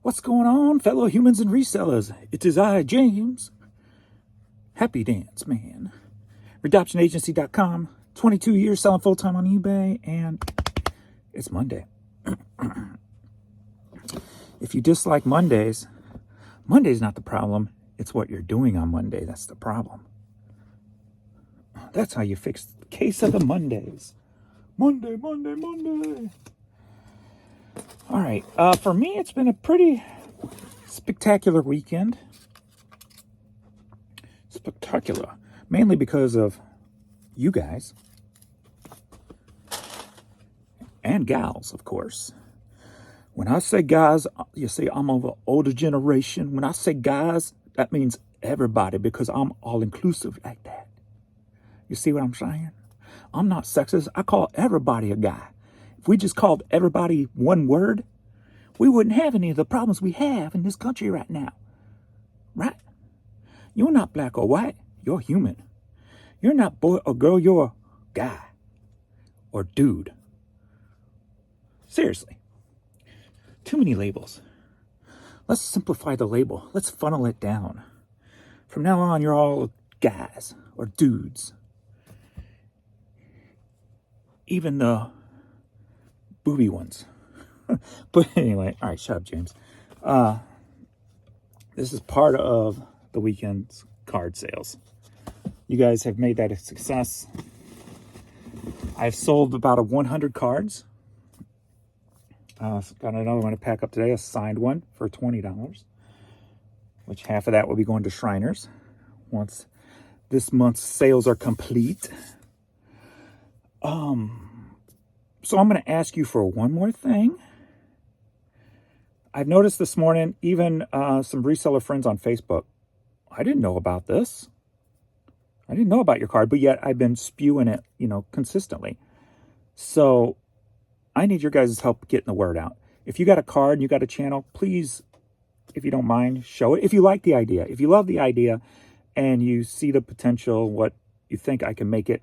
What's going on, fellow humans and resellers? It is I, James. Happy Dance Man. RedoptionAgency.com. 22 years selling full-time on eBay, and it's Monday. If you dislike Mondays, Monday's not the problem. It's what you're doing on Monday that's the problem. That's how you fix the case of the Mondays. Monday. All right. For me, it's been a pretty spectacular weekend. Spectacular. Mainly because of you guys. And gals, of course. When I say guys, you see I'm of an older generation. When I say guys, that means everybody, because I'm all-inclusive like that. You see what I'm saying? I'm not sexist. I call everybody a guy. If we just called everybody one word, we wouldn't have any of the problems we have in this country right now. Right? You're not black or white. You're human. You're not boy or girl. You're guy or dude. Seriously. Too many labels. Let's simplify the label. Let's funnel it down. From now on, you're all guys or dudes. Even the booby ones. But anyway, all right, shut up, James. This is part of the weekend's card sales. You guys have made that a success. I've sold about 100 cards. Got another one to pack up today, a signed one for $20, which half of that will be going to Shriners once this month's sales are complete. So I'm going to ask you for one more thing. I've noticed this morning, even some reseller friends on Facebook, I didn't know about this. I didn't know about your card, but yet I've been spewing it, consistently. So I need your guys' help getting the word out. If you got a card and you got a channel, please, if you don't mind, show it. If you like the idea, if you love the idea and you see the potential, what you think I can make it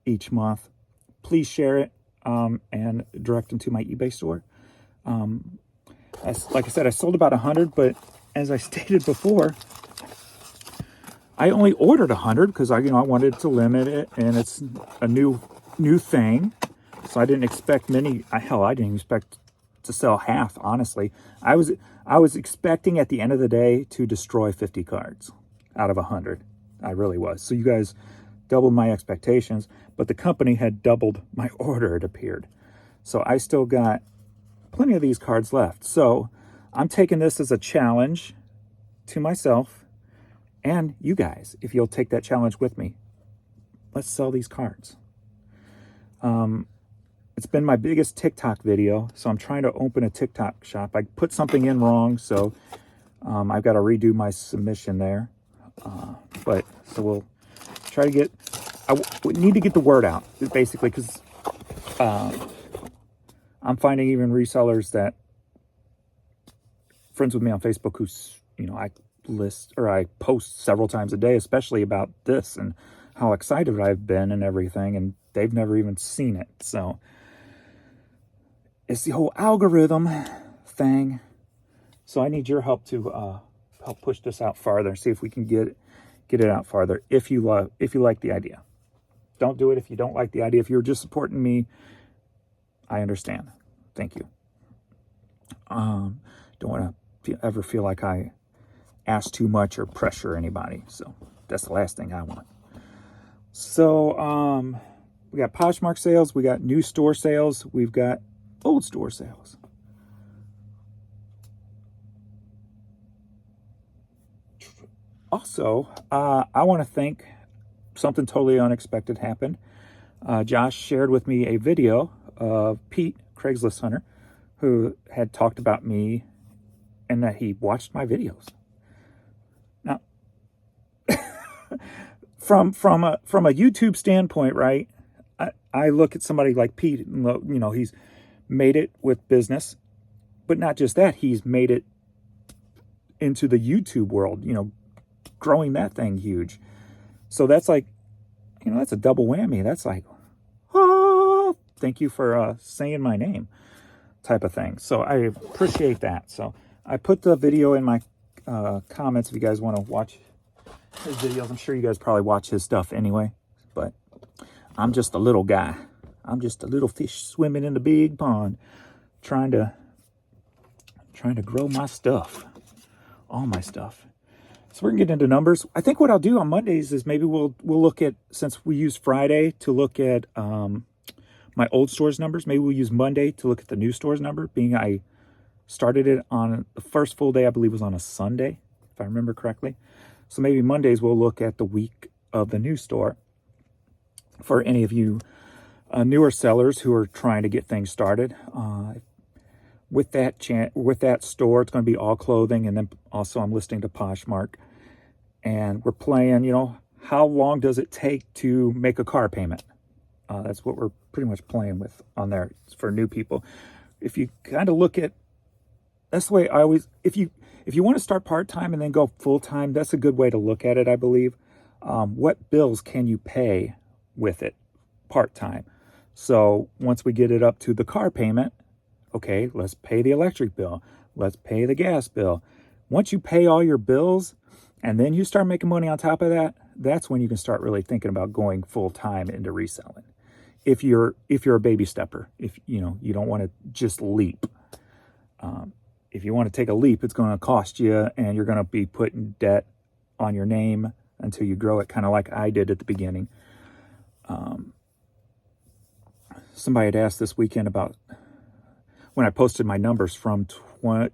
each month, please share it and direct them to my eBay store. Like I said, I sold about 100, but as I stated before, I only ordered 100 because I wanted to limit it, and it's a new thing. So I didn't expect many. Hell, I didn't expect to sell half, honestly. I was expecting at the end of the day to destroy 50 cards out of 100. I really was. So you guys doubled my expectations, but the company had doubled my order, it appeared. So I still got plenty of these cards left. So I'm taking this as a challenge to myself and you guys, if you'll take that challenge with me. Let's sell these cards. It's been my biggest TikTok video, so I'm trying to open a TikTok shop. I put something in wrong, so I've got to redo my submission there. So we'll try to get, we need to get the word out, basically, because I'm finding even resellers that, friends with me on Facebook who's, I post several times a day, especially about this and how excited I've been and everything, and they've never even seen it. So it's the whole algorithm thing. So I need your help to help push this out farther, see if we can get it out farther. If you like the idea, don't do it if you don't like the idea. If you're just supporting me, I understand. Thank you. Don't want to ever feel like I ask too much or pressure anybody. So that's the last thing I want. So we got Poshmark sales, we got new store sales, we've got old store sales. Also, I want to thank something totally unexpected happened. Josh shared with me a video of Pete, Craigslist hunter, who had talked about me and that he watched my videos. Now, from a YouTube standpoint, right? I look at somebody like Pete, he's made it with business, but not just that, he's made it into the YouTube world, growing that thing huge. So that's like, that's a double whammy. That's like, oh, thank you for saying my name type of thing. So I appreciate that. So I put the video in my comments if you guys want to watch his videos. I'm sure you guys probably watch his stuff anyway, but I'm just a little guy. I'm just a little fish swimming in the big pond, trying to grow my stuff, all my stuff. So we're gonna get into numbers. I think what I'll do on Mondays is maybe we'll look at, since we use Friday to look at my old store's numbers, maybe we'll use Monday to look at the new store's number, being I started it on the first full day, I believe was on a Sunday, if I remember correctly. So maybe Mondays we'll look at the week of the new store. For any of you newer sellers who are trying to get things started, with that store, it's going to be all clothing, and then also I'm listing to Poshmark, and we're playing, you know, how long does it take to make a car payment? That's what we're pretty much playing with on there for new people. If you kind of look at, that's the way I always, if you want to start part-time and then go full-time, that's a good way to look at it, I believe. What bills can you pay with it part-time? So once we get it up to the car payment, okay, let's pay the electric bill. Let's pay the gas bill. Once you pay all your bills and then you start making money on top of that, that's when you can start really thinking about going full-time into reselling. If you're a baby stepper, if you know, you don't want to just leap. If you want to take a leap, it's going to cost you, and you're going to be putting debt on your name until you grow it, kind of like I did at the beginning. Somebody had asked this weekend about when I posted my numbers from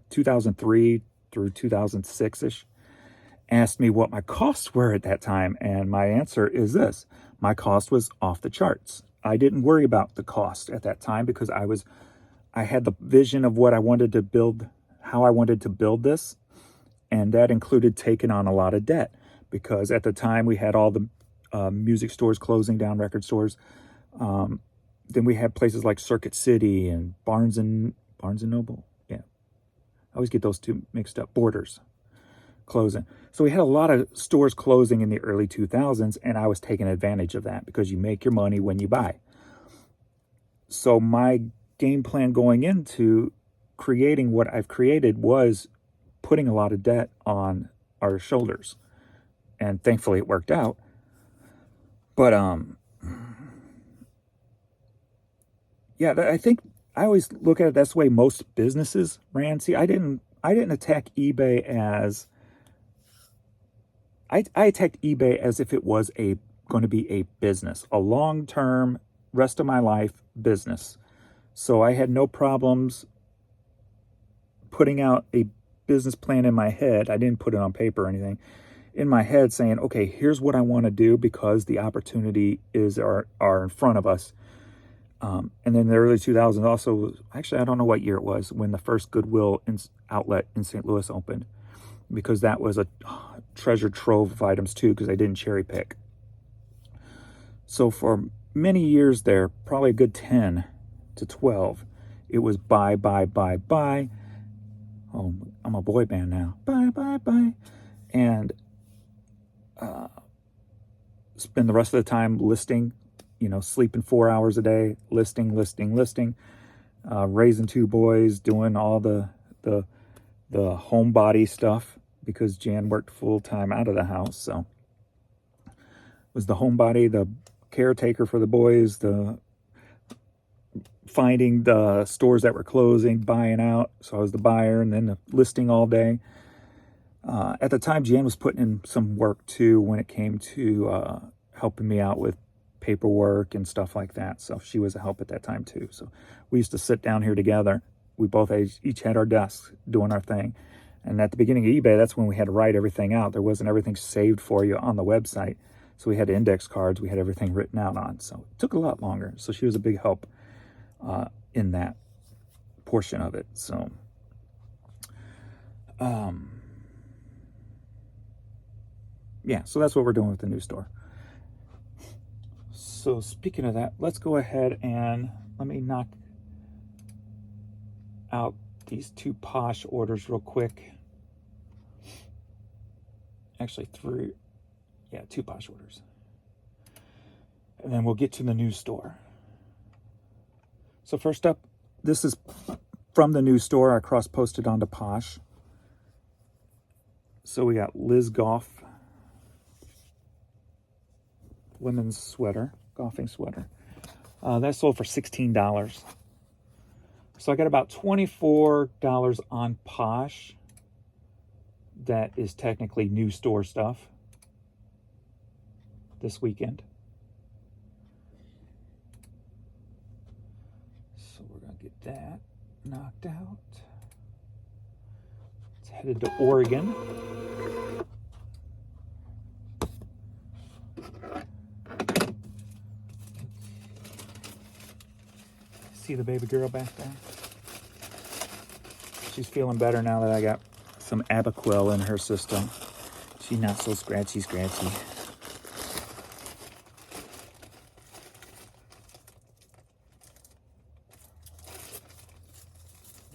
2003 through 2006-ish, asked me what my costs were at that time. And my answer is this: my cost was off the charts. I didn't worry about the cost at that time because I had the vision of what I wanted to build, how I wanted to build this. And that included taking on a lot of debt, because at the time we had all the music stores closing down, record stores. Then we had places like Circuit City and Barnes and Noble. Yeah, I always get those two mixed up. Borders closing. So we had a lot of stores closing in the early 2000s, and I was taking advantage of that because you make your money when you buy. So my game plan going into creating what I've created was putting a lot of debt on our shoulders, and thankfully it worked out. But yeah, I think I always look at it that's the way most businesses ran. See, I didn't attack eBay as I attacked eBay as if it was going to be a business, a long-term, rest of my life business. So I had no problems putting out a business plan in my head. I didn't put it on paper or anything. In my head saying, okay, here's what I want to do because the opportunity are in front of us. And then in the early 2000s also, actually, I don't know what year it was, when the first Goodwill outlet in St. Louis opened, because that was a treasure trove of items too, because I didn't cherry pick. So for many years there, probably a good 10 to 12, it was buy. Oh, I'm a boy band now. Buy. And spend the rest of the time listing, you know, sleeping 4 hours a day, listing, raising two boys, doing all the homebody stuff, because Jan worked full time out of the house. So it was the homebody, the caretaker for the boys, the finding the stores that were closing, buying out. So I was the buyer, and then the listing all day. At the time, Jan was putting in some work too when it came to helping me out with paperwork and stuff like that. So she was a help at that time too. So we used to sit down here together. We both each had our desks doing our thing. And at the beginning of eBay, that's when we had to write everything out. There wasn't everything saved for you on the website. So we had index cards. We had everything written out on. So it took a lot longer. So she was a big help in that portion of it. So yeah, so that's what we're doing with the new store. So speaking of that, let's go ahead and let me knock out these two Posh orders real quick. Actually, two Posh orders. And then we'll get to the new store. So first up, this is from the new store. I cross-posted onto Posh. So we got Liz Golf women's sweater, golfing sweater. That sold for $16. So I got about $24 on Posh. That is technically new store stuff this weekend. So we're going to get that knocked out. It's headed to Oregon. See the baby girl back there? She's feeling better now that I got some Abaquil in her system. She's not so scratchy.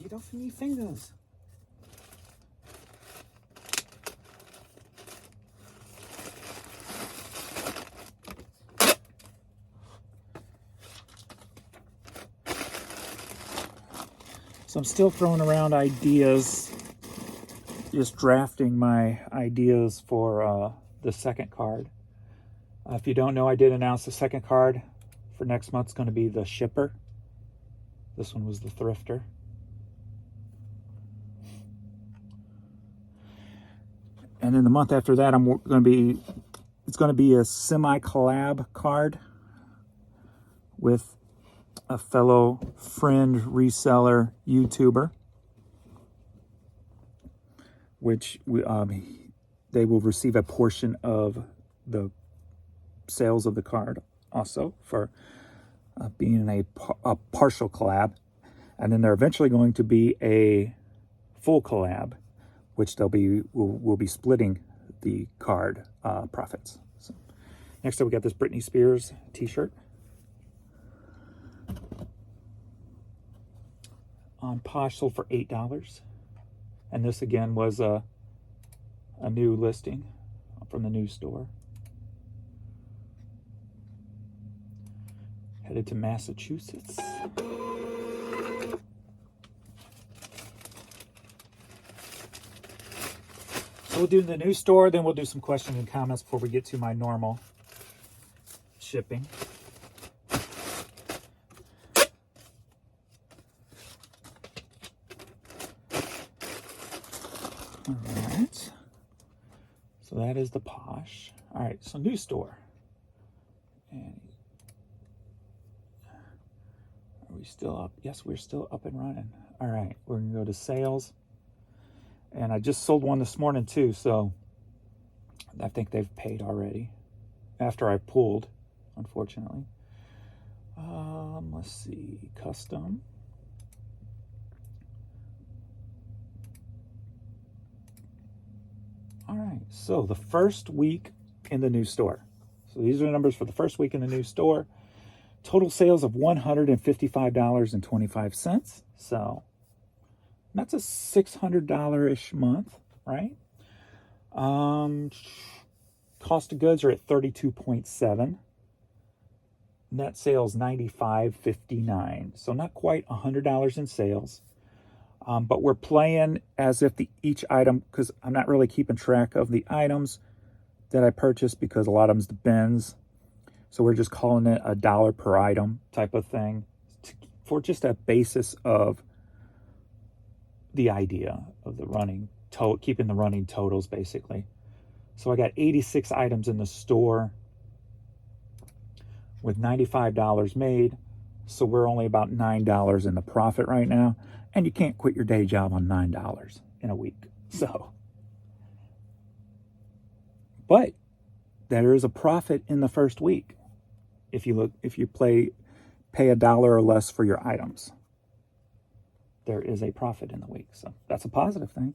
Get off me fingers. So I'm still throwing around ideas, just drafting my ideas for the second card. If you don't know, I did announce the second card for next month's going to be the Shipper. This one was the Thrifter. And then the month after that, it's going to be a semi-collab card with a fellow friend, reseller, YouTuber, which they will receive a portion of the sales of the card also for being a partial collab. And then they're eventually going to be a full collab, which we'll be splitting the card profits. So next up, we got this Britney Spears t-shirt. On Posh, sold for $8. And this again was a new listing from the new store. Headed to Massachusetts. So we'll do the new store, then we'll do some questions and comments before we get to my normal shipping. All right. So that is the Posh. All right, so new store. And are we still up? Yes, we're still up and running. All right, we're gonna go to sales. And I just sold one this morning too, so I think they've paid already after I pulled, unfortunately. Let's see, custom. All right, so the first week in the new store. So these are the numbers for the first week in the new store. Total sales of $155.25. So that's a $600-ish month, right? Cost of goods are at 32.7. Net sales $95.59. So not quite $100 in sales. But we're playing as if each item, because I'm not really keeping track of the items that I purchased because a lot of them's the bins. So we're just calling it a dollar per item type of thing for just a basis of the idea of the keeping the running totals basically. So I got 86 items in the store with $95 made. So we're only about $9 in the profit right now. And you can't quit your day job on $9 in a week. So, but there is a profit in the first week if you pay $1 or less for your items. There is a profit in the week, so that's a positive thing.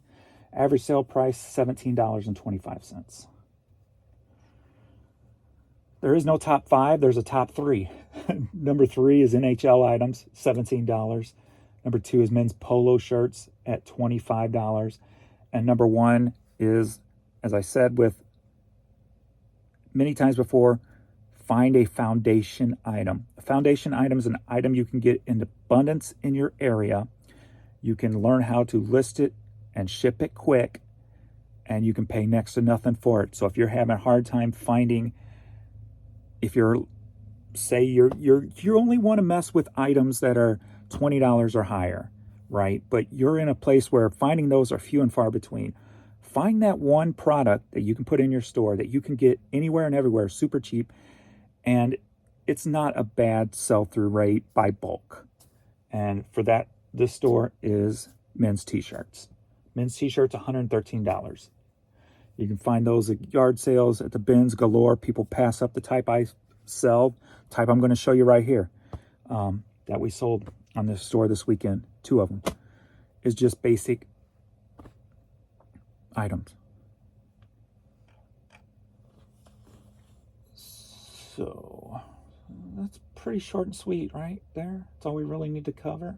Average sale price $17.25. There is no top 5. There's a top 3. Number 3 is NHL items, $17. Number 2 is men's polo shirts at $25. And number 1 is, as I said with many times before, find a foundation item. A foundation item is an item you can get in abundance in your area. You can learn how to list it and ship it quick and you can pay next to nothing for it. So if you're having a hard time finding, if you're, say you only want to mess with items that are $20 or higher, right? But you're in a place where finding those are few and far between. Find that one product that you can put in your store that you can get anywhere and everywhere super cheap, and it's not a bad sell-through rate by bulk. And for that, this store is men's t-shirts. Men's t-shirts, $113. You can find those at yard sales, at the bins galore. People pass up the type I sell, type I'm going to show you right here, that we sold on this store this weekend. 2 of them is just basic items. So that's pretty short and sweet right there. That's all we really need to cover.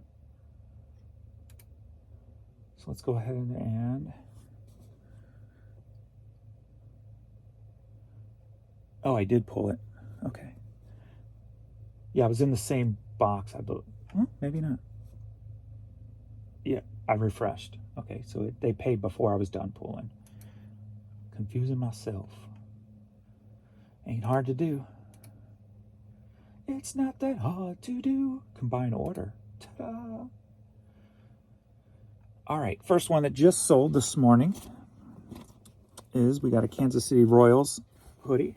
So let's go ahead and oh, I did pull it. Okay. Yeah, I was in the same box, I believe. Maybe not. Yeah, I refreshed. Okay, so they paid before I was done pulling. Confusing myself. Ain't hard to do. It's not that hard to do. Combine order. Ta-da. All right, first one that just sold this morning is we got a Kansas City Royals hoodie.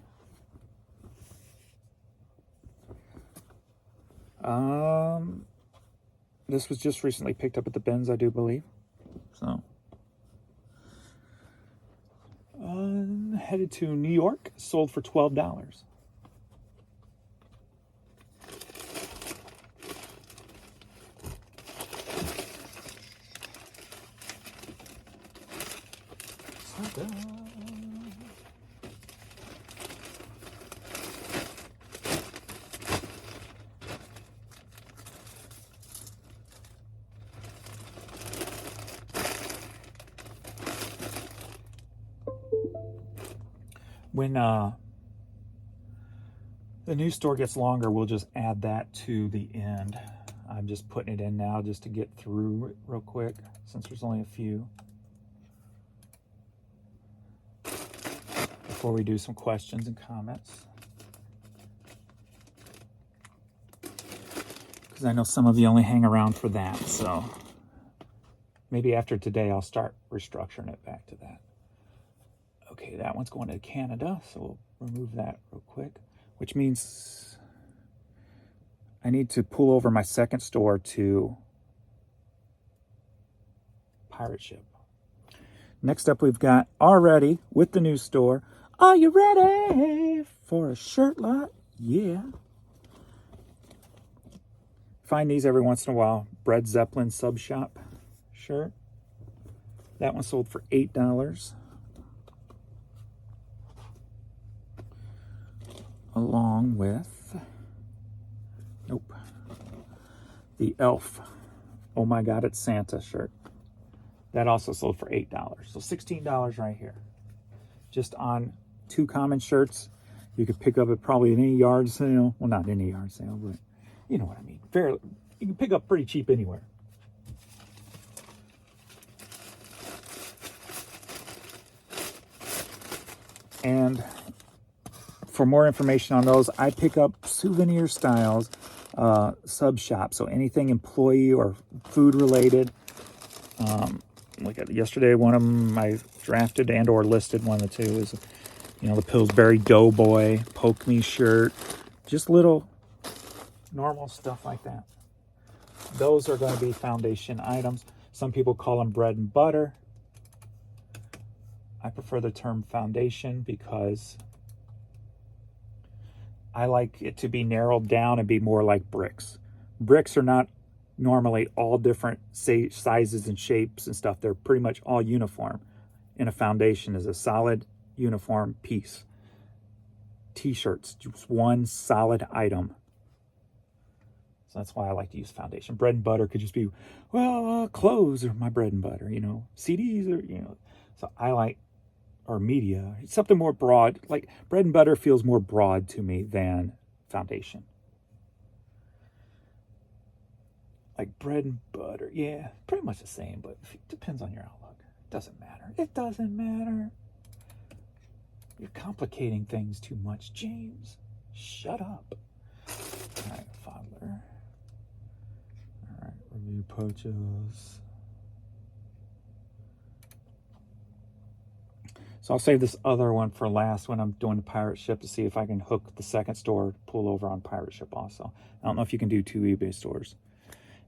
This was just recently picked up at the bins, I do believe. So, headed to New York, sold for $12. When the news store gets longer, we'll just add that to the end. I'm just putting it in now just to get through it real quick, since there's only a few. Before we do some questions and comments. Because I know some of you only hang around for that, so maybe after today I'll start restructuring it back to that. Okay, that one's going to Canada, so we'll remove that real quick, which means I need to pull over my second store to Pirate Ship. Next up, we've got already with the new store. Are you ready for a shirt lot? Yeah. Find these every once in a while. Bread Zeppelin Sub Shop shirt. That one sold for $8. Along with, nope, the Elf, oh my God, it's Santa shirt. That also sold for $8. So $16 right here. Just on 2 common shirts. You could pick up at probably any yard sale. Well, not any yard sale, but you know what I mean. Fairly, you can pick up pretty cheap anywhere. And for more information on those, I pick up souvenir styles, sub shop. So anything employee or food related. Like yesterday, one of them I drafted and or listed. One of the 2 is, you know, the Pillsbury Doughboy, Poke Me shirt. Just little normal stuff like that. Those are going to be foundation items. Some people call them bread and butter. I prefer the term foundation because I like it to be narrowed down and be more like bricks. Bricks are not normally all different sizes and shapes and stuff. They're pretty much all uniform. And a foundation is a solid, uniform piece. T-shirts, just one solid item. So that's why I like to use foundation. Bread and butter could just be, well, clothes are my bread and butter, you know. CDs are, you know. So I like, or media, something more broad. Like bread and butter feels more broad to me than foundation. Like bread and butter, yeah, pretty much the same, but it depends on your outlook. Doesn't matter. It doesn't matter. You're complicating things too much, James. Shut up. All right, Fodler. All right, review purchase. So I'll save this other one for last when I'm doing the pirate ship to see if I can hook the second store to pull over on pirate ship also. I don't know if you can do 2 eBay stores.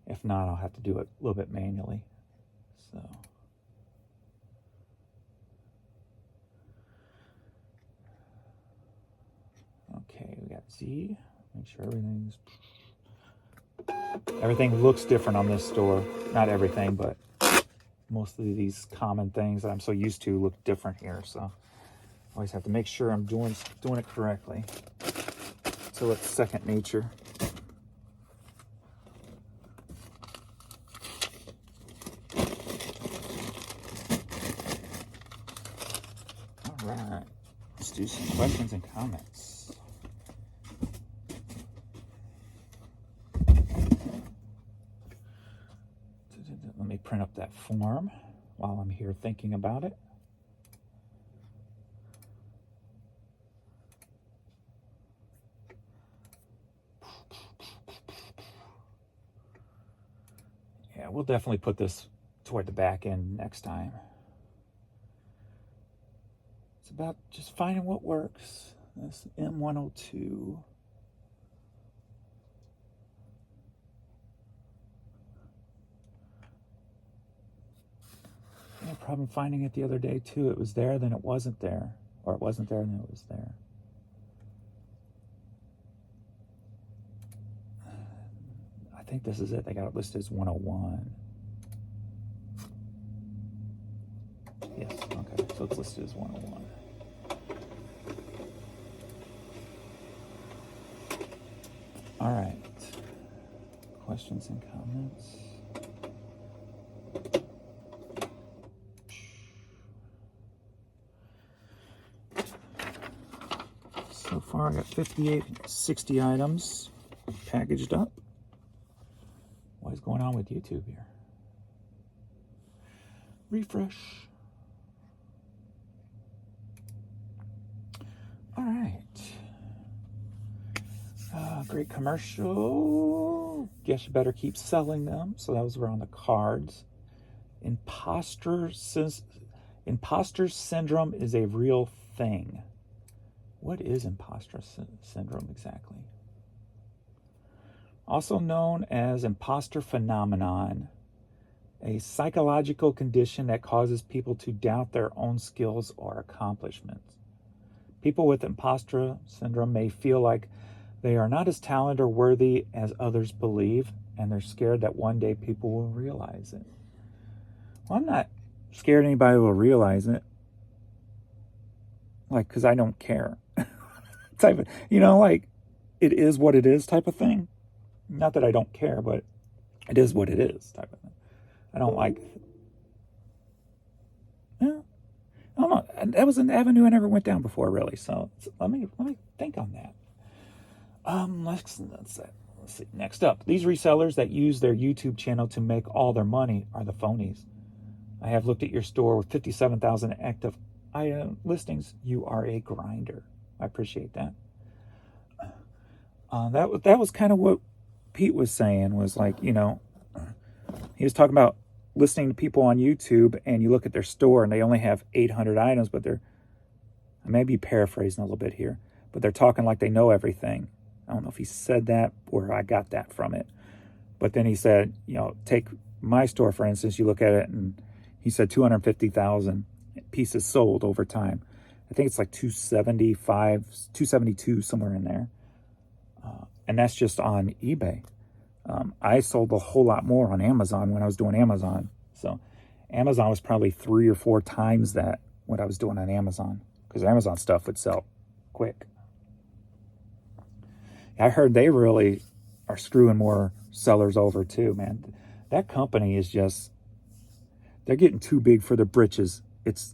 If not, I'll have to do it a little bit manually. So. Okay, we got Z. Make sure everything looks different on this store. Not everything, but mostly these common things that I'm so used to look different here. So I always have to make sure I'm doing it correctly. So it's second nature. All right, let's do some questions and comments. Let me print up that form while I'm here thinking about it. Yeah, we'll definitely put this toward the back end next time. It's about just finding what works. This M102. I had a problem finding it the other day too. It was there, then it wasn't there. Or it wasn't there, and then it was there. I think this is it. They got it listed as 101. Yes, okay. So it's listed as 101. All right. Questions and comments? So far, I got 58, 60 items packaged up. What is going on with YouTube here? Refresh. All right. Great commercial. Guess you better keep selling them. So those were on the cards. Imposter syndrome is a real thing. What is imposter syndrome exactly? Also known as imposter phenomenon, a psychological condition that causes people to doubt their own skills or accomplishments. People with imposter syndrome may feel like they are not as talented or worthy as others believe, and they're scared that one day people will realize it. Well, I'm not scared anybody will realize it. Like, because I don't care. Type of, like, it is what it is type of thing. Not that I don't care, but it is what it is type of thing. I don't like, I don't know. That was an avenue I never went down before, really. So let me think on that. Let's see. Next up, these resellers that use their YouTube channel to make all their money are the phonies. I have looked at your store with 57,000 active listings. You are a grinder. I appreciate that. That was kind of what Pete was saying, was like, he was talking about listening to people on YouTube, and you look at their store and they only have 800 items, but I may be paraphrasing a little bit here, but they're talking like they know everything. I don't know if he said that or I got that from it. But then he said, take my store, for instance, you look at it, and he said 250,000 pieces sold over time. I think it's like 275, 272, somewhere in there. And that's just on eBay. I sold a whole lot more on Amazon when I was doing Amazon. So Amazon was probably 3 or 4 times that what I was doing on Amazon, because Amazon stuff would sell quick. I heard they really are screwing more sellers over too, man. That company is just, they're getting too big for their britches. It's,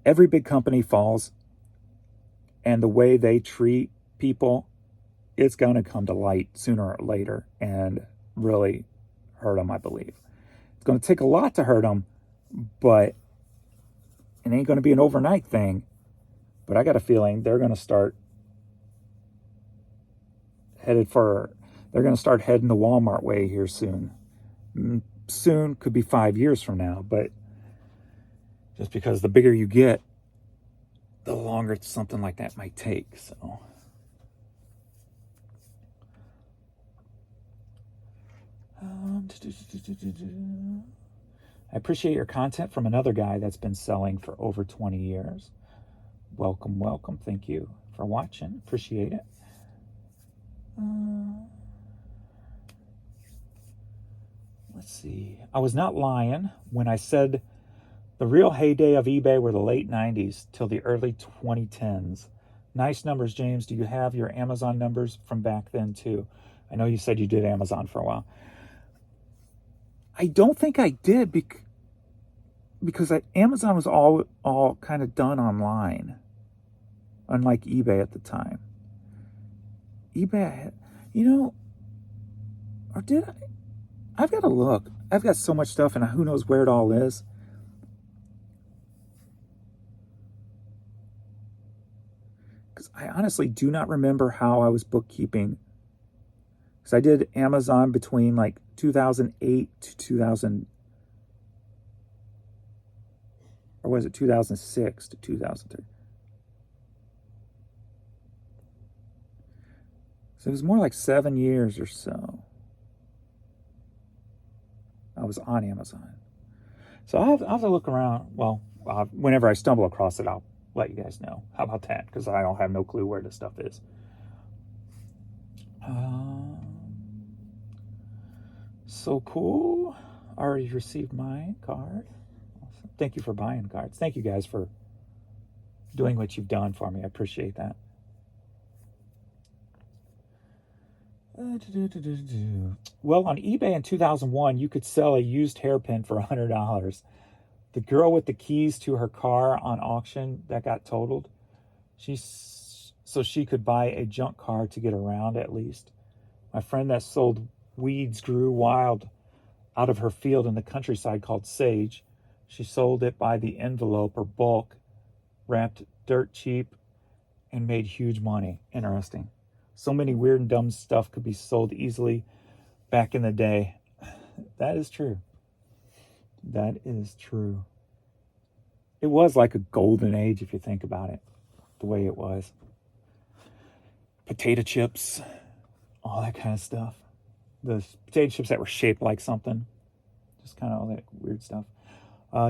every big company falls, and the way they treat people, it's going to come to light sooner or later and really hurt them, I believe. It's going to take a lot to hurt them, but It ain't going to be an overnight thing. But I got a feeling they're going to start they're going to start heading the Walmart way here soon. Soon could be 5 years from now, but just because the bigger you get, the longer something like that might take. So I appreciate your content from another guy that's been selling for over 20 years. Welcome, welcome. Thank you for watching. Appreciate it. Let's see. I was not lying when I said the real heyday of eBay were the late 90s till the early 2010s. Nice numbers, James. Do you have your Amazon numbers from back then too? I know you said you did Amazon for a while. I don't think I did because Amazon was all kind of done online, unlike eBay at the time. eBay, or did I? I've got to look. I've got so much stuff, and who knows where it all is. Because I honestly do not remember how I was bookkeeping. Because I did Amazon between like 2008 to 2000, or was it 2006 to 2003? So it was more like 7 years or so. I was on Amazon. So I'll have to look around. Well, whenever I stumble across it, I'll let you guys know. How about that? Because I don't have no clue where this stuff is. So cool. Already received my card. Awesome. Thank you for buying cards. Thank you guys for doing what you've done for me. I appreciate that. Well, on eBay in 2001, you could sell a used hairpin for $100. The girl with the keys to her car on auction that got totaled, so she could buy a junk car to get around at least. My friend that sold weeds grew wild out of her field in the countryside called sage. She sold it by the envelope or bulk, wrapped dirt cheap, and made huge money. Interesting. So many weird and dumb stuff could be sold easily back in the day. That is true. That is true. It was like a golden age if you think about it, the way it was. Potato chips, all that kind of stuff. The potato chips that were shaped like something. Just kind of all that weird stuff.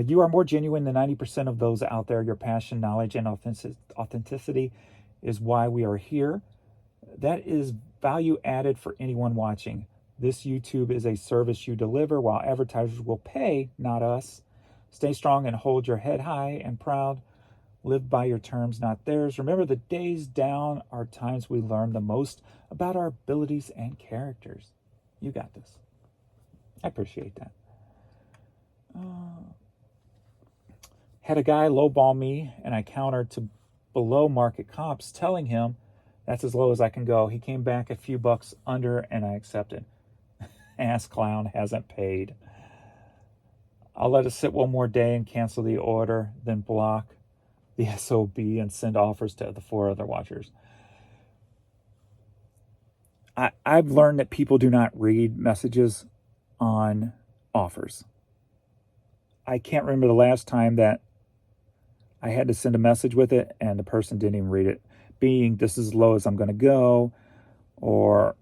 You are more genuine than 90% of those out there. Your passion, knowledge, and authenticity is why we are here. That is value added for anyone watching. This YouTube is a service you deliver while advertisers will pay, not us. Stay strong and hold your head high and proud. Live by your terms, not theirs. Remember, the days down are times we learn the most about our abilities and characters. You got this. I appreciate that. Had a guy lowball me, and I countered to below market comps, telling him that's as low as I can go. He came back a few bucks under, and I accepted. Ass clown hasn't paid. I'll let it sit one more day and cancel the order, then block the SOB and send offers to the 4 other watchers. I've learned that people do not read messages on offers. I can't remember the last time that I had to send a message with it and the person didn't even read it, being this is as low as I'm going to go, or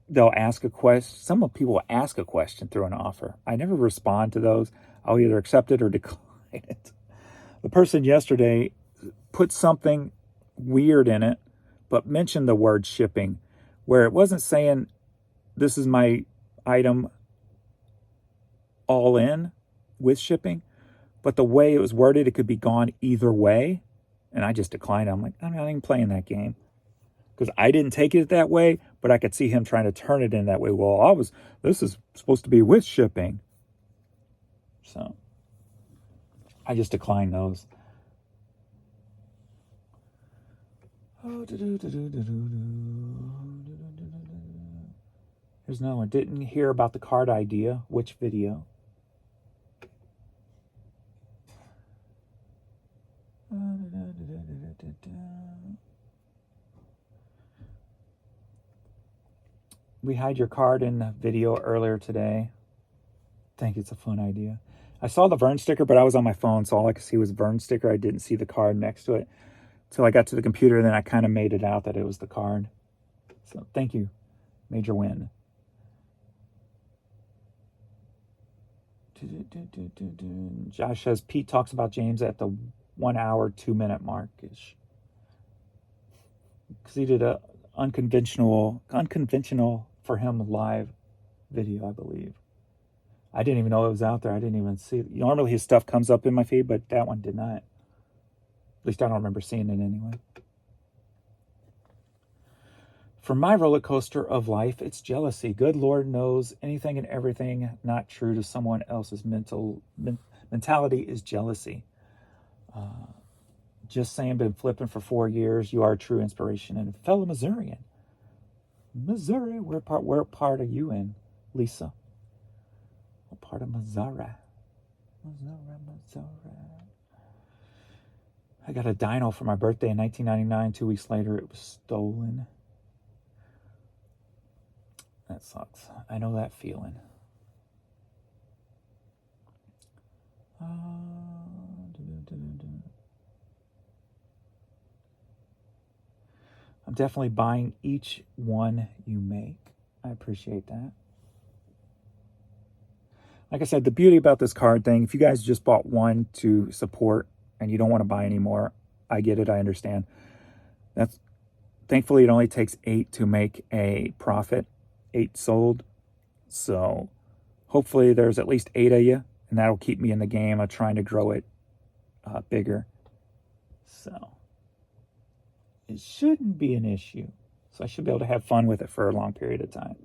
they'll ask a question. Some people will ask a question through an offer. I never respond to those. I'll either accept it or decline it. The person yesterday put something weird in it, but mentioned the word shipping, where it wasn't saying this is my item all in with shipping, but the way it was worded, it could be gone either way. And I just declined. I'm like, I'm not even playing that game. Because I didn't take it that way, but I could see him trying to turn it in that way. Well, this is supposed to be with shipping. So I just declined those. Here's another one. Didn't hear about the card idea. Which video? We hide your card in the video earlier today. I think it's a fun idea. I saw the Vern sticker, but I was on my phone, so all I could see was Vern sticker. I didn't see the card next to it until I got to the computer, and then I kind of made it out that it was the card. So thank you. Major win. Josh says Pete talks about James at the 1 hour, 2 minute mark-ish. Because he did a unconventional for him live video, I believe. I didn't even know it was out there. I didn't even see it. Normally his stuff comes up in my feed, but that one did not. At least I don't remember seeing it anyway. For my roller coaster of life, it's jealousy. Good Lord knows anything and everything not true to someone else's mentality is jealousy. Just saying, been flipping for 4 years. You are a true inspiration and a fellow Missourian. Missouri, where part are you in, Lisa? What part of Missouri? Missouri. I got a dyno for my birthday in 1999. 2 weeks later, it was stolen. That sucks. I know that feeling. I'm definitely buying each one you make. I appreciate that. Like I said, the beauty about this card thing, if you guys just bought one to support and you don't want to buy any more, I get it. I understand. Thankfully, it only takes 8 to make a profit. 8 sold. So hopefully there's at least 8 of you, and that'll keep me in the game of trying to grow it bigger. So it shouldn't be an issue. So I should be able to have fun with it for a long period of time.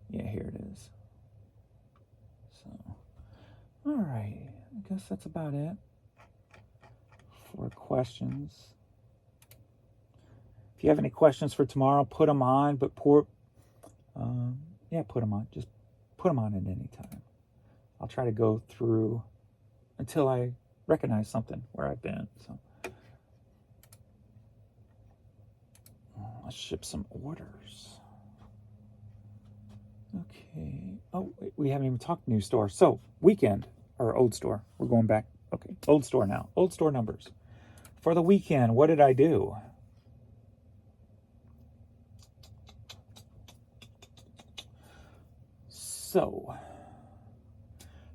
Yeah, here it is. So, all right. I guess that's about it for questions. If you have any questions for tomorrow, put them on. But put them on. Just put them on at any time. I'll try to go through until I recognize something where I've been. So let's ship some orders. Okay. Oh, wait, we haven't even talked new store. So weekend or old store. We're going back. Okay, old store now. Old store numbers. For the weekend, what did I do? So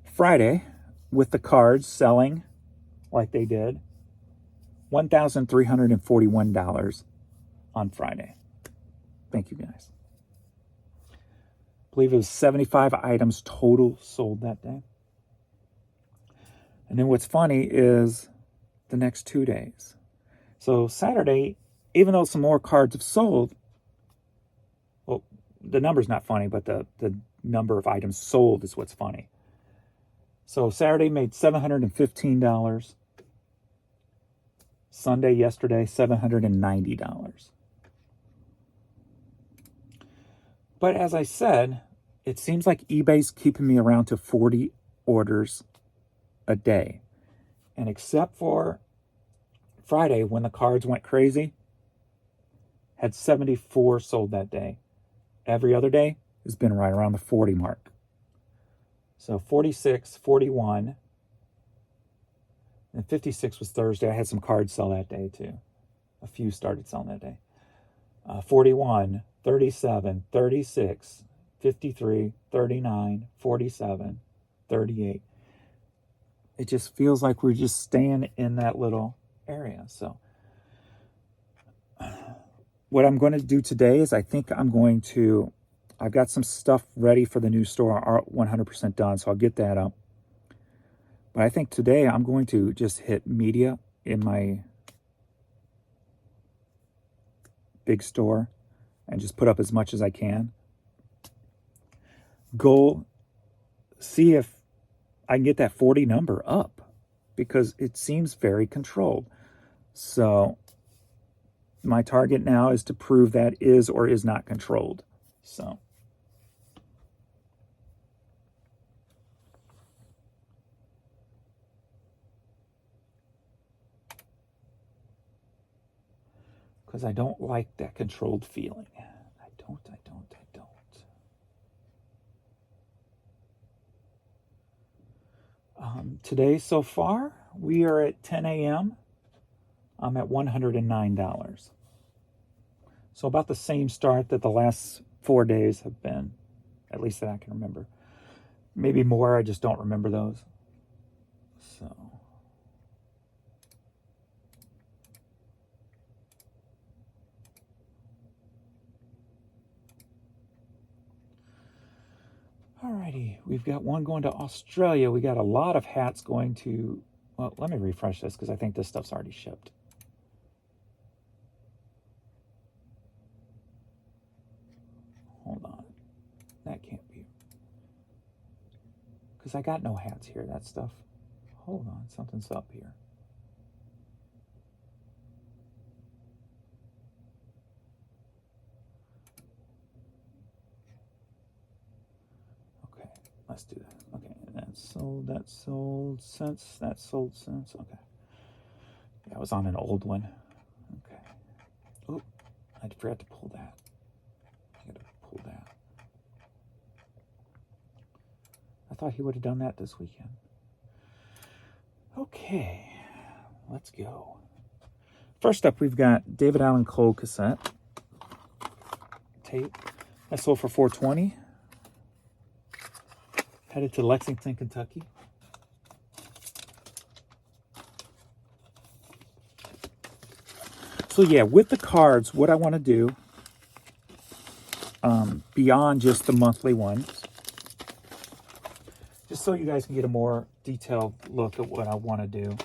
Friday, with the cards selling like they did, $1,341 on Friday. Thank you, guys. I believe it was 75 items total sold that day. And then what's funny is the next 2 days. So Saturday, even though some more cards have sold, well, the number's not funny, but the number of items sold is what's funny. So Saturday made $715. Sunday, yesterday, $790. But as I said, it seems like eBay's keeping me around to 40 orders a day. And except for Friday, when the cards went crazy, had 74 sold that day. Every other day has been right around the 40 mark. So 46, 41, and 56 was Thursday. I had some cards sell that day too. A few started selling that day. 41, 37, 36, 53, 39, 47, 38. It just feels like we're just staying in that little area. So what I'm going to do today is I've got some stuff ready for the new store, 100% done, so I'll get that up. But I think today I'm going to just hit media in my big store and just put up as much as I can. Go see if I can get that 40 number up because it seems very controlled. So my target now is to prove that is or is not controlled. So because I don't like that controlled feeling. I don't. Today so far, we are at 10 a.m. I'm at $109. So about the same start that the last 4 days have been, at least that I can remember. Maybe more, I just don't remember those. So. Alrighty, we've got one going to Australia. We got a lot of hats going to, well, let me refresh this because I think this stuff's already shipped. Hold on. That can't be. Because I got no hats here, that stuff. Hold on, something's up here. Okay, let's do that. Okay, that sold, since, okay. Yeah, I was on an old one. Okay. Oh, I forgot to pull that. I gotta pull that. I thought he would have done that this weekend. Okay, let's go. First up, we've got David Allan Coe cassette tape. That sold for $4.20. Headed to Lexington, Kentucky. So yeah, with the cards, what I want to do, beyond just the monthly ones, just so you guys can get a more detailed look at what I want to do.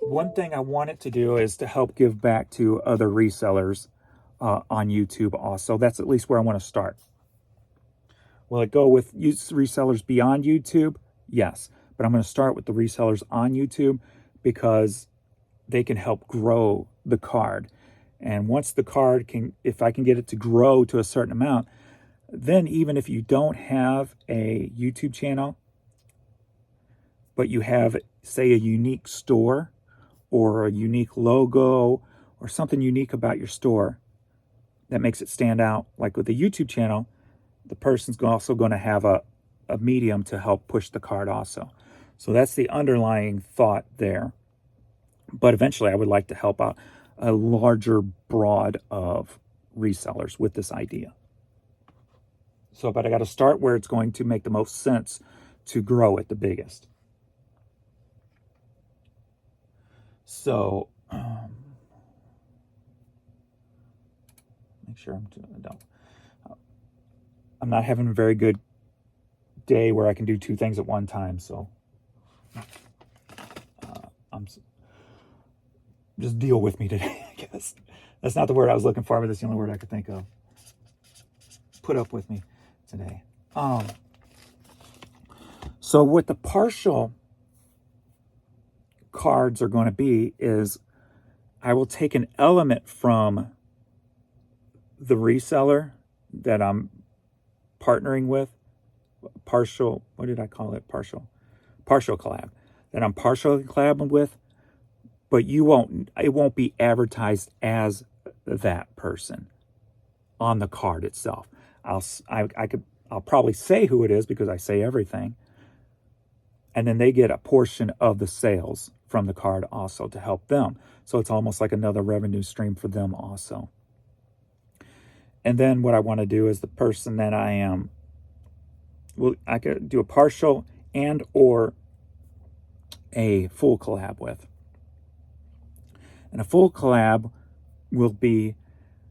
One thing I want it to do is to help give back to other resellers on YouTube also. That's at least where I want to start. Will it go with resellers beyond YouTube? Yes. But I'm going to start with the resellers on YouTube because they can help grow the card. And once the card can, if I can get it to grow to a certain amount, then even if you don't have a YouTube channel, but you have, say, a unique store or a unique logo or something unique about your store that makes it stand out, like with the YouTube channel, the person's also going to have a medium to help push the card also. So that's the underlying thought there. But eventually I would like to help out a larger broad of resellers with this idea. So, but I got to start where it's going to make the most sense to grow it the biggest. So, make sure I'm not having a very good day where I can do two things at one time. So, just deal with me today, I guess. That's not the word I was looking for, but that's the only word I could think of. Put up with me today. So what the partial cards are going to be is I will take an element from the reseller that I'm partnering with. Partial, what did I call it? Partial collab. That I'm partially collabing with, but it won't be advertised as that person on the card itself. I'll probably say who it is because I say everything. And then they get a portion of the sales from the card also to help them. So it's almost like another revenue stream for them also. And then what I want to do is the person that I could do a partial and or a full collab with. And a full collab will be,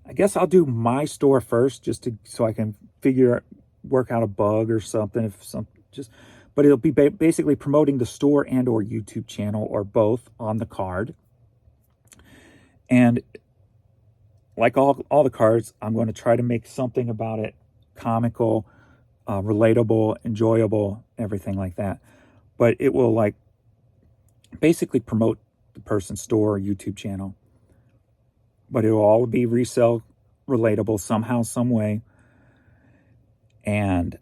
I guess I'll do my store first so I can work out a bug or something, but it'll be basically promoting the store and or YouTube channel or both on the card. And like all the cards, I'm going to try to make something about it comical, relatable, enjoyable, everything like that. But it will basically promote the person's store or YouTube channel. But it will all be resale relatable somehow, some way. And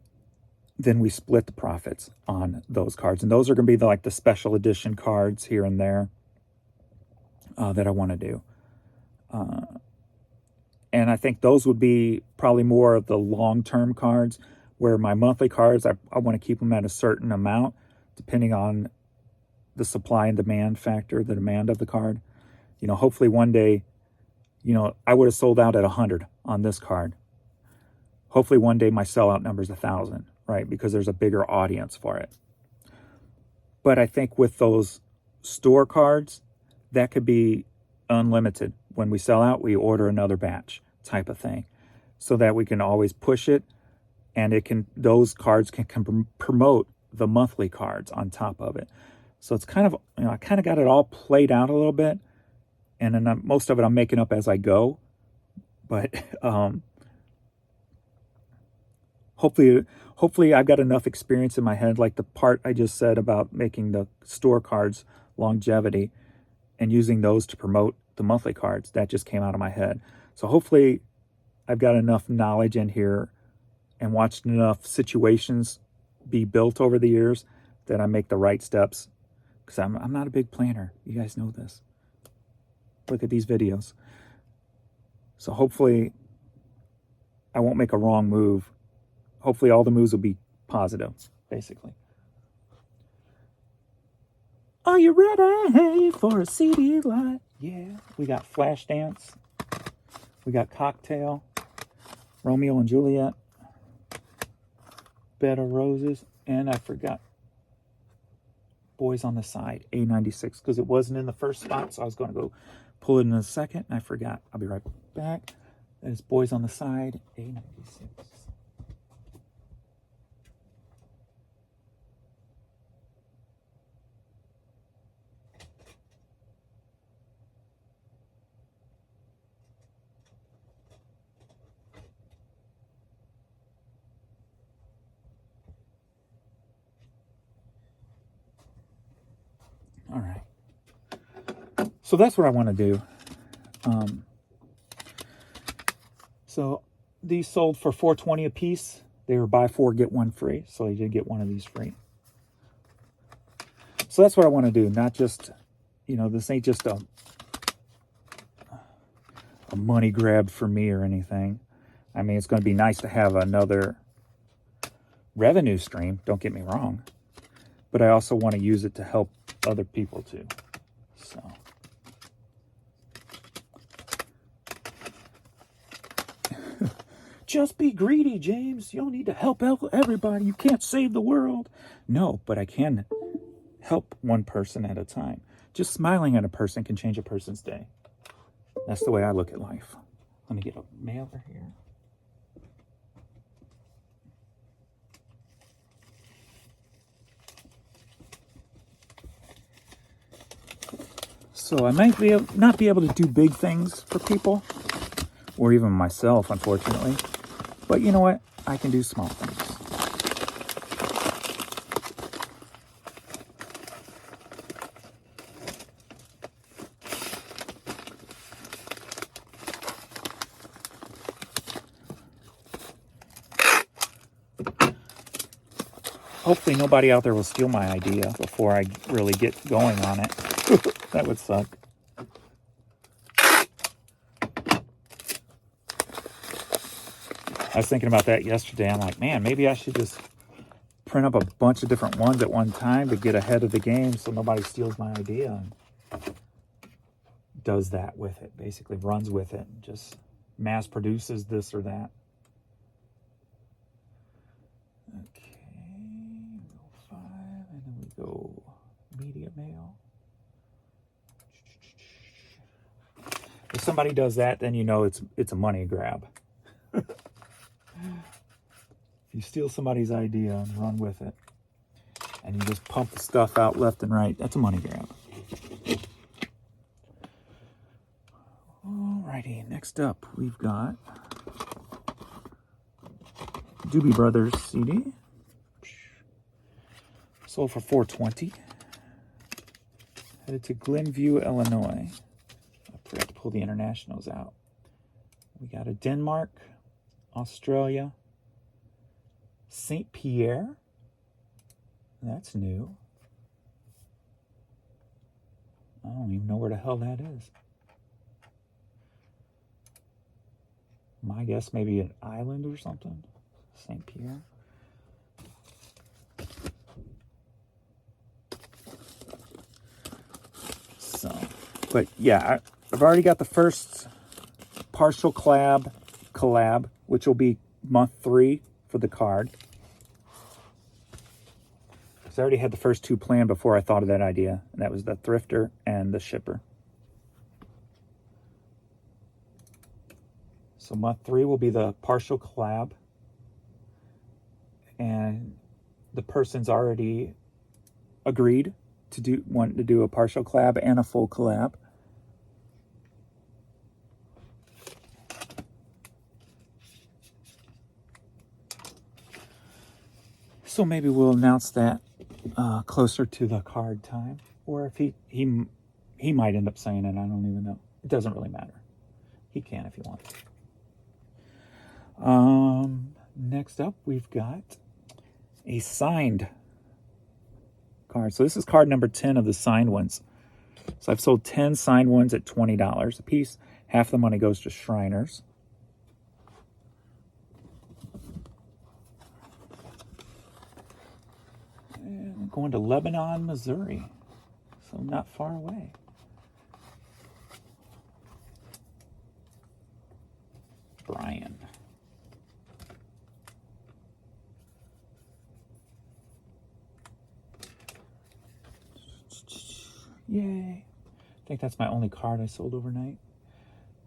then we split the profits on those cards. And those are going to be like the special edition cards here and there that I want to do. And I think those would be probably more of the long-term cards, where my monthly cards, I want to keep them at a certain amount, depending on the supply and demand factor, the demand of the card. You know, hopefully one day, you know, I would have sold out at 100 on this card. Hopefully one day my sellout number is 1,000, right? Because there's a bigger audience for it. But I think with those store cards, that could be unlimited. When we sell out, we order another batch type of thing, so that we can always push it, and it can, those cards can promote the monthly cards on top of it. So it's kind of, you know, I kind of got it all played out a little bit, and then most of it I'm making up as I go. But hopefully I've got enough experience in my head, like the part I just said about making the store cards longevity and using those to promote the monthly cards. That just came out of my head. So hopefully I've got enough knowledge in here and watched enough situations be built over the years that I make the right steps. Because I'm not a big planner. You guys know this. Look at these videos. So hopefully I won't make a wrong move. Hopefully all the moves will be positive, basically. Are you ready for a CD light? Yeah. We got Flashdance. We got Cocktail. Romeo and Juliet. Bed of Roses. And I forgot Boys on the Side, A96, because it wasn't in the first spot, so I was going to go pull it in a second, and I forgot. I'll be right back. That is Boys on the Side, A96. All right. So that's what I want to do. So these sold for $4.20 a piece. They were buy 4 get 1 free, so you did get one of these free. So that's what I want to do. Not just, you know, this ain't just a money grab for me or anything. I mean, it's going to be nice to have another revenue stream. Don't get me wrong, but I also want to use it to help other people too. So. Just be greedy, James. You don't need to help everybody. You can't save the world. No, but I can help one person at a time. Just smiling at a person can change a person's day. That's the way I look at life. Let me get a mailer here. So I might not be able to do big things for people, or even myself, unfortunately. But you know what? I can do small things. Hopefully nobody out there will steal my idea before I really get going on it. That would suck. I was thinking about that yesterday. I'm like, man, maybe I should just print up a bunch of different ones at one time to get ahead of the game so nobody steals my idea and does that with it, basically runs with it, and just mass produces this or that. Okay, we go 5, and then we go media mail. If somebody does that, then you know it's a money grab. If you steal somebody's idea and run with it, and you just pump the stuff out left and right, that's a money grab. Alrighty, next up we've got Doobie Brothers CD. Sold for $4.20. Headed to Glenview, Illinois. I forgot to pull the internationals out. We got a Denmark, Australia, St. Pierre. That's new. I don't even know where the hell that is. My guess, maybe an island or something. St. Pierre. So, but yeah, I've already got the first partial collab, which will be month 3 for the card. So I already had the first 2 planned before I thought of that idea, and that was the thrifter and the shipper. So month 3 will be the partial collab, and the person's already agreed to want to do a partial collab and a full collab. So maybe we'll announce that closer to the card time, or if he might end up saying it. I don't even know. It doesn't really matter. He can if he wants. Next up, we've got a signed card. So this is card number 10 of the signed ones. So I've sold 10 signed ones at $20 a piece. Half the money goes to Shriners. And I'm going to Lebanon, Missouri. So not far away. Brian. Yay. I think that's my only card I sold overnight.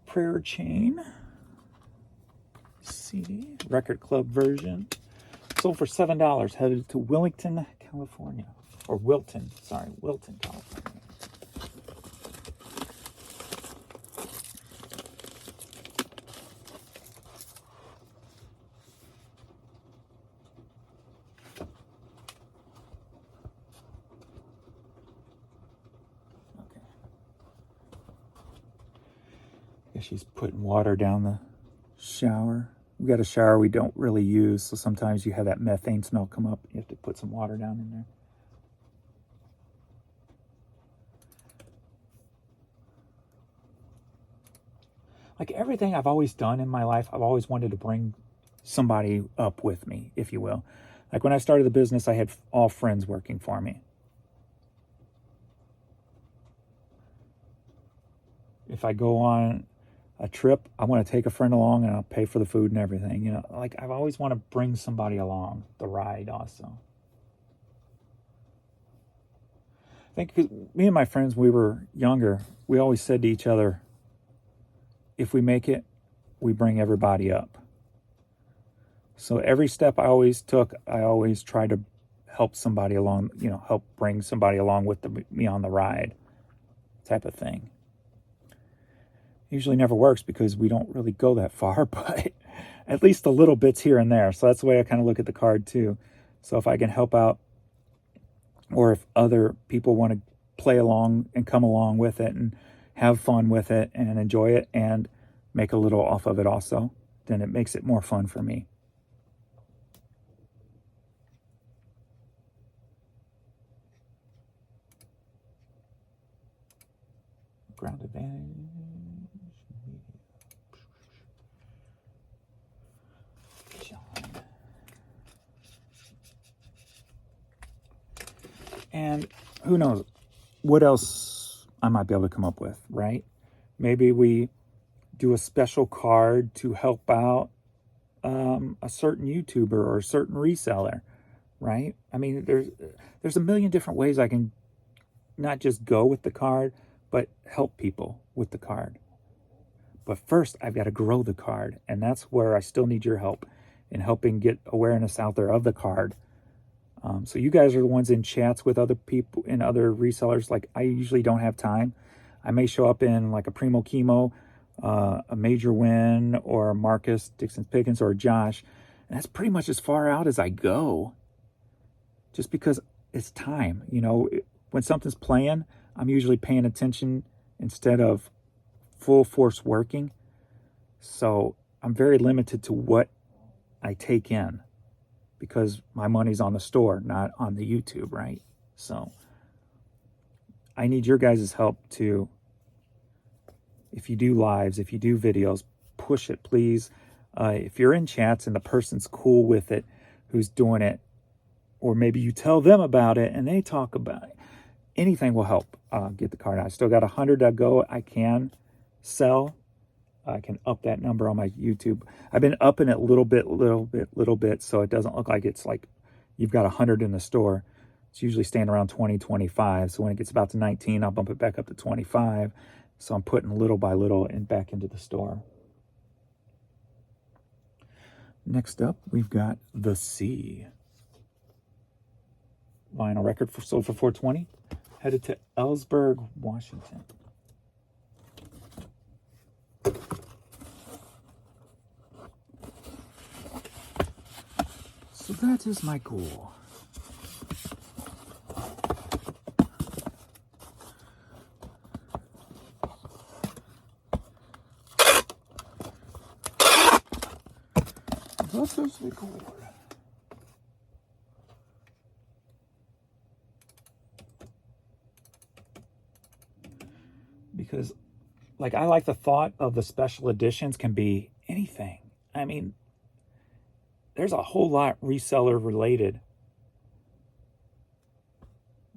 Prayer Chain. CD. Record Club version. Sold for $7. Headed to Wilton, California. Or Wilton. Sorry, Wilton, California. She's putting water down the shower. We got a shower we don't really use, so sometimes you have that methane smell come up. You have to put some water down in there. Like everything I've always done in my life, I've always wanted to bring somebody up with me, if you will. Like when I started the business, I had all friends working for me. If I go on a trip, I want to take a friend along and I'll pay for the food and everything. You know, like I've always want to bring somebody along the ride also. I think 'cause me and my friends, when we were younger, we always said to each other, if we make it, we bring everybody up. So every step I always took, I always tried to help somebody along, you know, help bring somebody along with me on the ride type of thing. Usually never works because we don't really go that far, but at least the little bits here and there. So that's the way I kind of look at the card too. So if I can help out, or if other people want to play along and come along with it and have fun with it and enjoy it and make a little off of it also, then it makes it more fun for me. Ground advantage. And who knows what else I might be able to come up with, right? Maybe we do a special card to help out a certain YouTuber or a certain reseller, right? I mean, there's a million different ways I can not just go with the card, but help people with the card. But first, I've got to grow the card, and that's where I still need your help in helping get awareness out there of the card. So you guys are the ones in chats with other people and other resellers. Like I usually don't have time. I may show up in like a Primo Chemo, a Major Win, or a Marcus, Dixon Pickens, or Josh. And that's pretty much as far out as I go. Just because it's time. You know, when something's playing, I'm usually paying attention instead of full force working. So I'm very limited to what I take in because my money's on the store, not on the YouTube, right? So I need your guys' help to, if you do lives, if you do videos, push it, please. If you're in chats and the person's cool with it, who's doing it, or maybe you tell them about it and they talk about it, anything will help get the card out. I still got 100 to go. I can sell. I can up that number on my YouTube. I've been upping it little bit, so it doesn't look like it's like you've got 100 in the store. It's usually staying around 20, 25. So when it gets about to 19, I'll bump it back up to 25. So I'm putting little by little and back into the store. Next up, we've got The Sea. Vinyl record sold for $420. Headed to Ellsberg, Washington. So that is my goal. That is my goal. Because, like, I like the thought of the special editions can be anything. I mean, there's a whole lot reseller related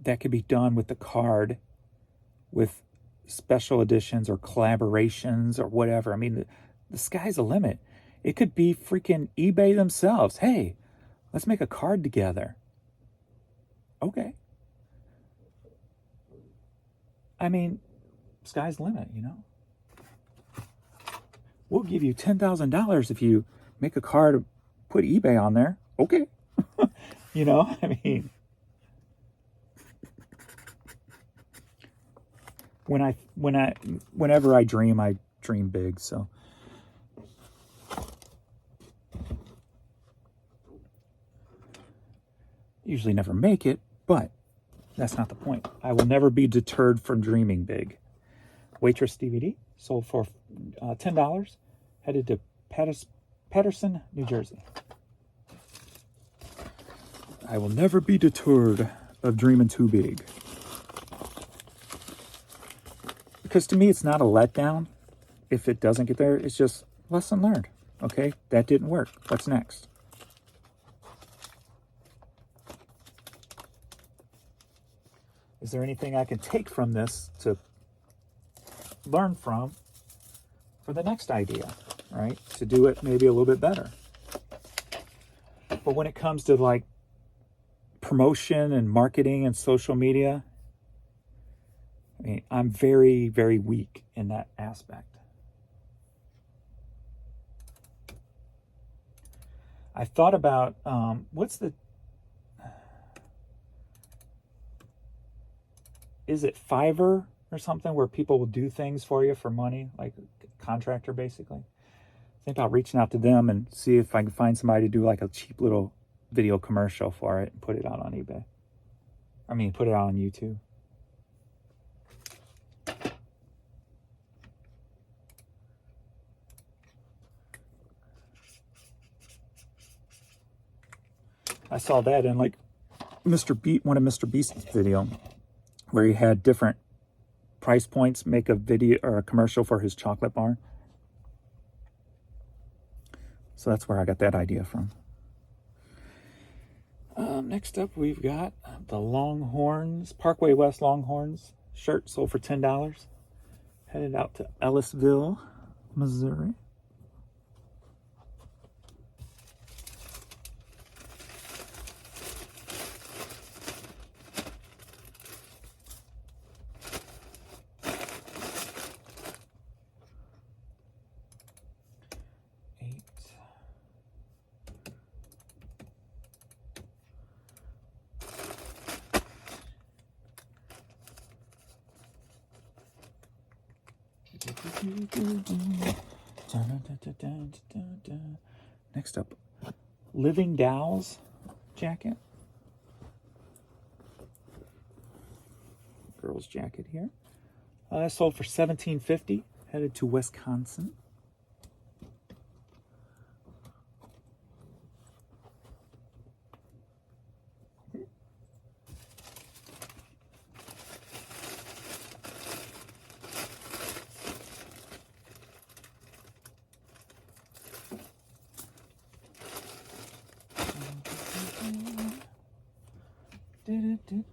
that could be done with the card, with special editions or collaborations or whatever. I mean, the sky's the limit. It could be freaking eBay themselves. Hey, let's make a card together. Okay. I mean, sky's the limit, you know? We'll give you $10,000 if you make a card, put eBay on there. Okay. You know, I mean, whenever I dream big, so. Usually never make it, but that's not the point. I will never be deterred from dreaming big. Waitress DVD sold for $10. Headed to Patterson, New Jersey. I will never be deterred of dreaming too big. Because to me, it's not a letdown if it doesn't get there. It's just lesson learned. Okay, that didn't work. What's next? Is there anything I can take from this to learn from for the next idea, right? To do it maybe a little bit better. But when it comes to like promotion and marketing and social media, I mean, I'm very, very weak in that aspect. I thought about, is it Fiverr or something where people will do things for you for money, like a contractor basically? Think about reaching out to them and see if I can find somebody to do like a cheap little video commercial for it and put it out on eBay. I mean, put it out on YouTube. I saw that in like one of Mr. Beast's video where he had different price points make a video or a commercial for his chocolate bar. So that's where I got that idea from. Next up, we've got the Longhorns, Parkway West Longhorns shirt sold for $10. Headed out to Ellisville, Missouri. Next up, Living Dolls jacket. girl's jacket here. Sold for $17.50. Headed to Wisconsin.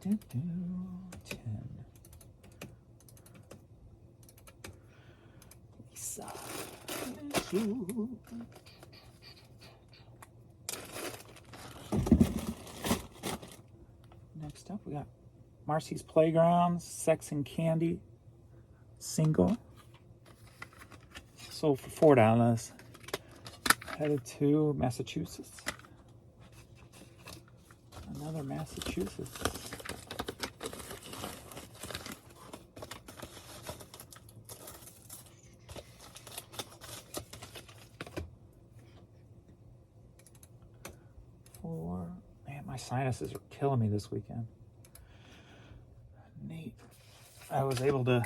$10. Lisa. Next up, we got Marcy's Playgrounds, Sex and Candy, single. Sold for $4. Headed to Massachusetts. Another Massachusetts. Man, my sinuses are killing me this weekend. Neat. I was able to.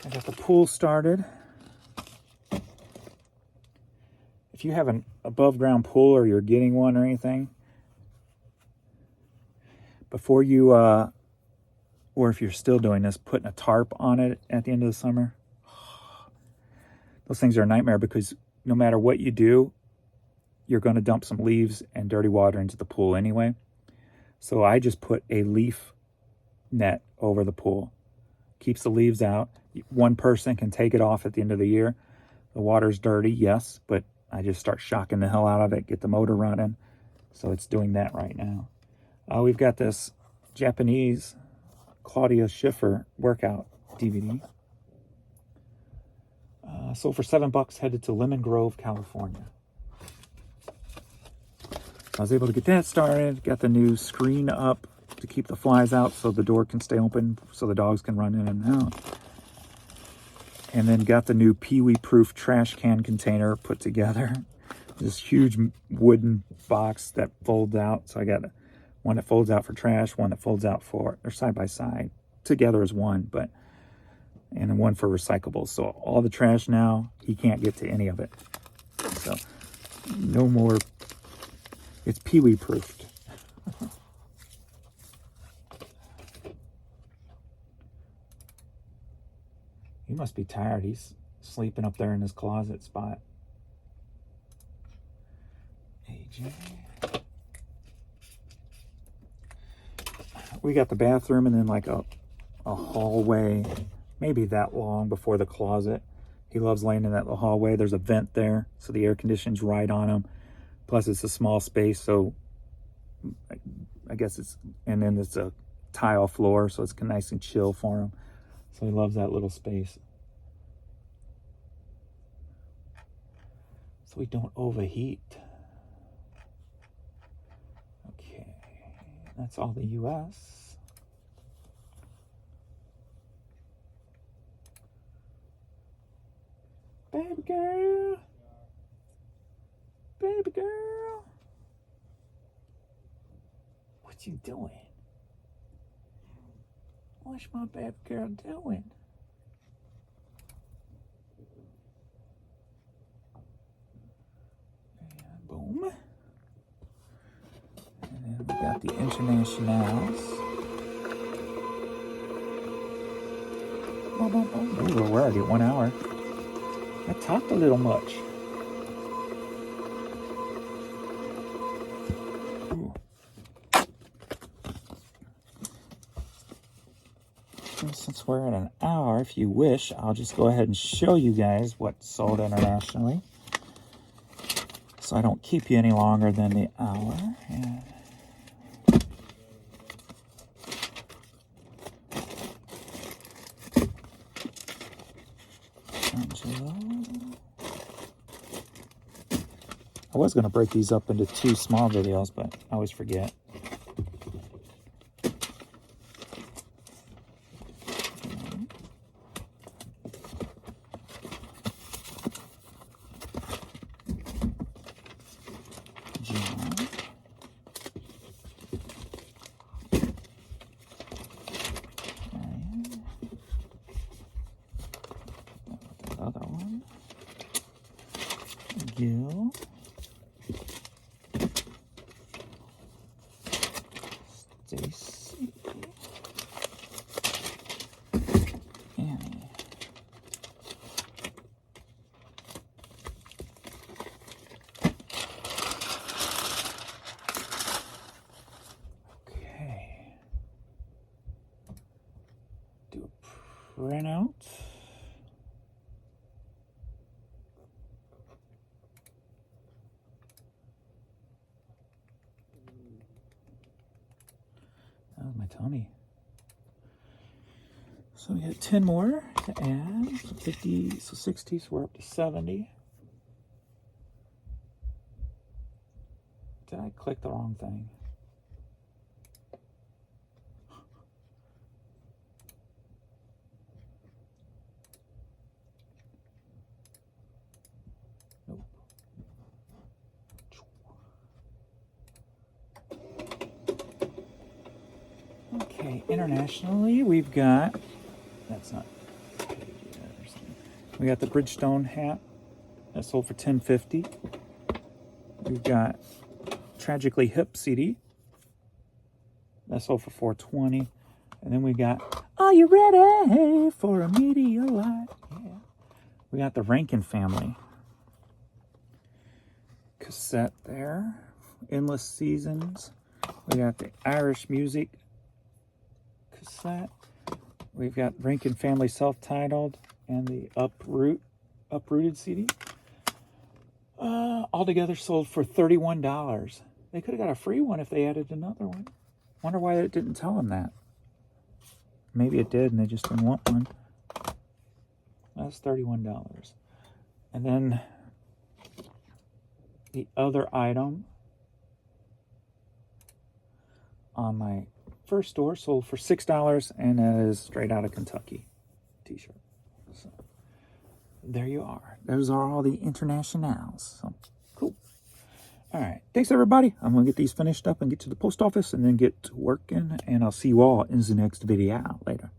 I got the pool started. If you have an above ground pool or you're getting one or anything, before you, or if you're still doing this, putting a tarp on it at the end of the summer, those things are a nightmare because no matter what you do, you're going to dump some leaves and dirty water into the pool anyway. So I just put a leaf net over the pool. Keeps the leaves out. One person can take it off at the end of the year. The water's dirty, yes, but I just start shocking the hell out of it, get the motor running. So it's doing that right now. We've got this Japanese Claudia Schiffer workout DVD. Sold for $7, headed to Lemon Grove, California. I was able to get that started. Got the new screen up to keep the flies out so the door can stay open so the dogs can run in and out. And then got the new Pee-wee proof trash can container put together. This huge wooden box that folds out. So I got one that folds out for trash, one that folds out for, they're side by side. Together as one, but, and then one for recyclables. So all the trash now, he can't get to any of it. So no more, it's Pee-wee proofed. He must be tired. He's sleeping up there in his closet spot. AJ. We got the bathroom and then like a hallway, maybe that long before the closet. He loves laying in that little hallway. There's a vent there, so the air conditioning's right on him. Plus it's a small space, so I guess it's, and then it's a tile floor, so it's nice and chill for him. So he loves that little space. So we don't overheat. Okay, that's all the US. Baby girl. Baby girl. What you doing? What's my baby girl doing? And boom. And then we got the Internationals. Boom, boom, boom. Ooh, we're already at 1 hour. I talked a little much. Ooh. Since we're at an hour, if you wish, I'll just go ahead and show you guys what's sold internationally. So I don't keep you any longer than the hour. And Angelo. I was going to break these up into 2 small videos, but I always forget. you. Stacy. Annie. Okay. Do a printout. Oh, my tummy. So we got 10 more to add. So 50, so 60, so we're up to 70. Did I click the wrong thing? Nope. Okay, internationally, we've got, that's not, we got the Bridgestone hat that sold for $10.50. We've got Tragically Hip CD that sold for $4.20. And then we got, are you ready for a meteorite? Yeah. We got the Rankin Family cassette there. Endless Seasons. We got the Irish Music cassette. We've got Rankin Family self-titled and the Uprooted CD. Altogether sold for $31. They could have got a free one if they added another one. Wonder why it didn't tell them that. Maybe it did and they just didn't want one. That's $31. And then the other item on my first store sold for $6, and it is Straight Outta Kentucky t-shirt. So there you are. Those are all the internationals. So cool. All right. Thanks, everybody. I'm going to get these finished up and get to the post office and then get to working, and I'll see you all in the next video later.